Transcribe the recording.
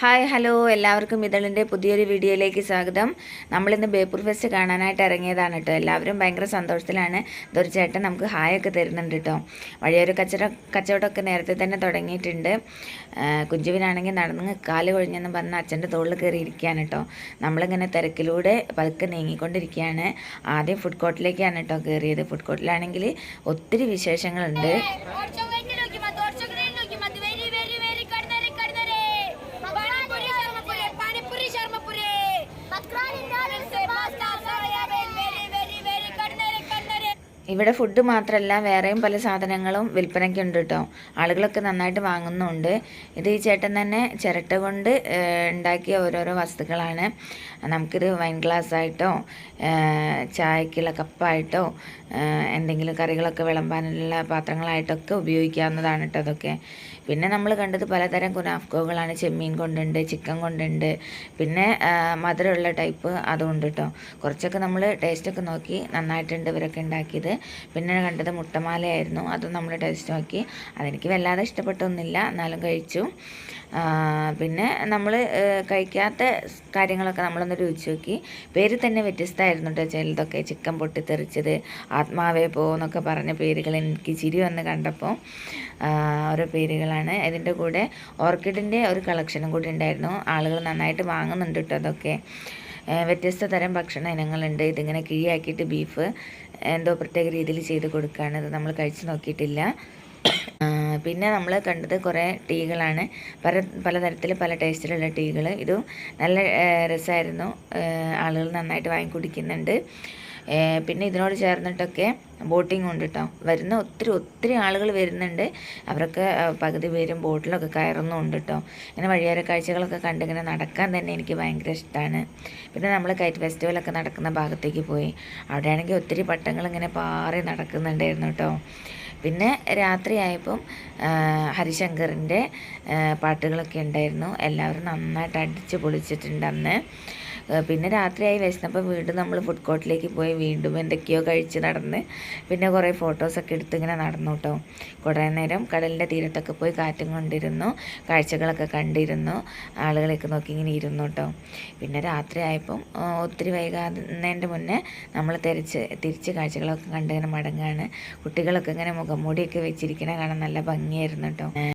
Hi hello എല്ലാവർക്കും ഇതളിൻ്റെ പുതിയൊരു വീഡിയോയിലേക്ക് സ്വാഗതം. നമ്മളിന്ന് ബേപ്പൂർ ഫെസ്റ്റ് കാണാനായിട്ട് ഇറങ്ങിയതാണ് കേട്ടോ. എല്ലാവരും ഭയങ്കര സന്തോഷത്തിലാണ്. ഇതൊരു ചേട്ടൻ നമുക്ക് ഹായൊക്കെ തരുന്നുണ്ട് കേട്ടോ. വഴിയൊരു കച്ചവടമൊക്കെ നേരത്തെ തന്നെ തുടങ്ങിയിട്ടുണ്ട്. കുഞ്ചുവിനാണെങ്കിൽ നടന്ന് കാല് കൊഴിഞ്ഞെന്ന് പറഞ്ഞ് അച്ഛൻ്റെ തോളിൽ കയറി ഇരിക്കുകയാണ് കേട്ടോ. നമ്മളിങ്ങനെ തിരക്കിലൂടെ പതുക്കെ നീങ്ങിക്കൊണ്ടിരിക്കുകയാണ്. ആദ്യം ഫുഡ് കോർട്ടിലേക്കാണ് കേട്ടോ കയറിയത്. ഫുഡ് കോർട്ടിലാണെങ്കിൽ ഒത്തിരി വിശേഷങ്ങളുണ്ട്. ഇവിടെ ഫുഡ് മാത്രമല്ല വേറെയും പല സാധനങ്ങളും വിൽപ്പനയ്ക്കുണ്ട് കേട്ടോ. ആളുകളൊക്കെ നന്നായിട്ട് വാങ്ങുന്നുണ്ട്. ഇത് ഈ ചേട്ടൻ തന്നെ ചിരട്ട കൊണ്ട് ഉണ്ടാക്കിയ ഓരോരോ വസ്തുക്കളാണ്. നമുക്കിത് വൈൻ ഗ്ലാസ് ആയിട്ടോ ചായക്കുള്ള കപ്പായിട്ടോ എന്തെങ്കിലും കറികളൊക്കെ വിളമ്പാനുള്ള പാത്രങ്ങളായിട്ടൊക്കെ ഉപയോഗിക്കാവുന്നതാണ് കേട്ടോ അതൊക്കെ. പിന്നെ നമ്മൾ കണ്ടത് പലതരം കുനാഫ്കോകളാണ്. ചെമ്മീൻ കൊണ്ടുണ്ട്, ചിക്കൻ കൊണ്ടുണ്ട്, പിന്നെ മധുരമുള്ള ടൈപ്പ് അതുകൊണ്ട് കേട്ടോ. കുറച്ചൊക്കെ നമ്മൾ ടേസ്റ്റൊക്കെ നോക്കി നന്നായിട്ടുണ്ട് ഇവരൊക്കെ ഉണ്ടാക്കിയത്. പിന്നെ കണ്ടത് മുട്ടമാലയായിരുന്നു. അതും നമ്മൾ ടേസ്റ്റ് നോക്കി. അതെനിക്ക് വല്ലാതെ ഇഷ്ടപ്പെട്ടൊന്നുമില്ല, എന്നാലും കഴിച്ചു. പിന്നെ നമ്മൾ കഴിക്കാത്ത കാര്യങ്ങളൊക്കെ നമ്മളൊന്ന് രുചിച്ച് നോക്കി. പേര് തന്നെ വ്യത്യസ്തമായിരുന്നു കേട്ടോ. ചിലതൊക്കെ ചിക്കൻ പൊട്ടിത്തെറിച്ചത്, ആത്മാവേ എന്നൊക്കെ പറഞ്ഞ പേരുകൾ എനിക്ക് ചിരി വന്ന് കണ്ടപ്പോൾ ഓരോ പേരുകളാണ്. ഇതിൻ്റെ കൂടെ ഓർക്കിഡിൻ്റെ ഒരു കളക്ഷനും കൂടി ഉണ്ടായിരുന്നു. ആളുകൾ നന്നായിട്ട് വാങ്ങുന്നുണ്ട് കേട്ടോ അതൊക്കെ. വ്യത്യസ്ത തരം ഭക്ഷണ ഇനങ്ങളുണ്ട്. ഇതിങ്ങനെ കിഴിയാക്കിയിട്ട് ബീഫ് എന്തോ പ്രത്യേക രീതിയിൽ ചെയ്ത് കൊടുക്കുകയാണ്. ഇത് നമ്മൾ കഴിച്ച് നോക്കിയിട്ടില്ല. പിന്നെ നമ്മൾ കണ്ടത് കുറേ ടീകളാണ്. പലതരത്തിൽ പല ടേസ്റ്റിലുള്ള ടീകൾ. ഇതും നല്ല രസമായിരുന്നു. ആളുകൾ നന്നായിട്ട് വാങ്ങി കുടിക്കുന്നുണ്ട്. പിന്നെ ഇതിനോട് ചേർന്നിട്ടൊക്കെ ബോട്ടിംഗ് ഉണ്ട് കേട്ടോ. വരുന്ന ഒത്തിരി ആളുകൾ വരുന്നുണ്ട്. അവരൊക്കെ പകുതി പേരും ബോട്ടിലൊക്കെ കയറുന്നുമുണ്ട് കേട്ടോ. ഇങ്ങനെ വഴിയോര കാഴ്ചകളൊക്കെ കണ്ട് ഇങ്ങനെ നടക്കാൻ തന്നെ എനിക്ക് ഭയങ്കര ഇഷ്ടമാണ്. പിന്നെ നമ്മൾ കൈറ്റ് ഫെസ്റ്റിവലൊക്കെ നടക്കുന്ന ഭാഗത്തേക്ക് പോയി. അവിടെയാണെങ്കിൽ ഒത്തിരി പട്ടങ്ങൾ ഇങ്ങനെ പാറി നടക്കുന്നുണ്ടായിരുന്നു കേട്ടോ. പിന്നെ രാത്രിയായപ്പം ഹരിശങ്കറിൻ്റെ പാട്ടുകളൊക്കെ ഉണ്ടായിരുന്നു. എല്ലാവരും നന്നായിട്ട് അടിച്ച് പൊളിച്ചിട്ടുണ്ട് അന്ന്. പിന്നെ രാത്രിയായി വിശന്നപ്പോൾ വീണ്ടും നമ്മൾ ഫുഡ് കോർട്ടിലേക്ക് പോയി വീണ്ടും എന്തൊക്കെയോ കഴിച്ച് നടന്ന് പിന്നെ കുറേ ഫോട്ടോസൊക്കെ എടുത്ത് ഇങ്ങനെ നടന്നു കേട്ടോ. കുറേ നേരം കടലിൻ്റെ തീരത്തൊക്കെ പോയി കാറ്റും കൊണ്ടിരുന്നു, കാഴ്ചകളൊക്കെ കണ്ടിരുന്നു, ആളുകളെയൊക്കെ നോക്കി ഇങ്ങനെ ഇരുന്നു കേട്ടോ. പിന്നെ രാത്രിയായപ്പം ഒത്തിരി വൈകാതിൻ്റെ മുന്നേ നമ്മൾ തിരിച്ച് കാഴ്ചകളൊക്കെ കണ്ടിങ്ങനെ മടങ്ങുകയാണ്. കുട്ടികളൊക്കെ ഇങ്ങനെ മുഖംമൂടിയൊക്കെ വെച്ചിരിക്കണ കാണാൻ നല്ല ഭംഗിയായിരുന്നു കേട്ടോ.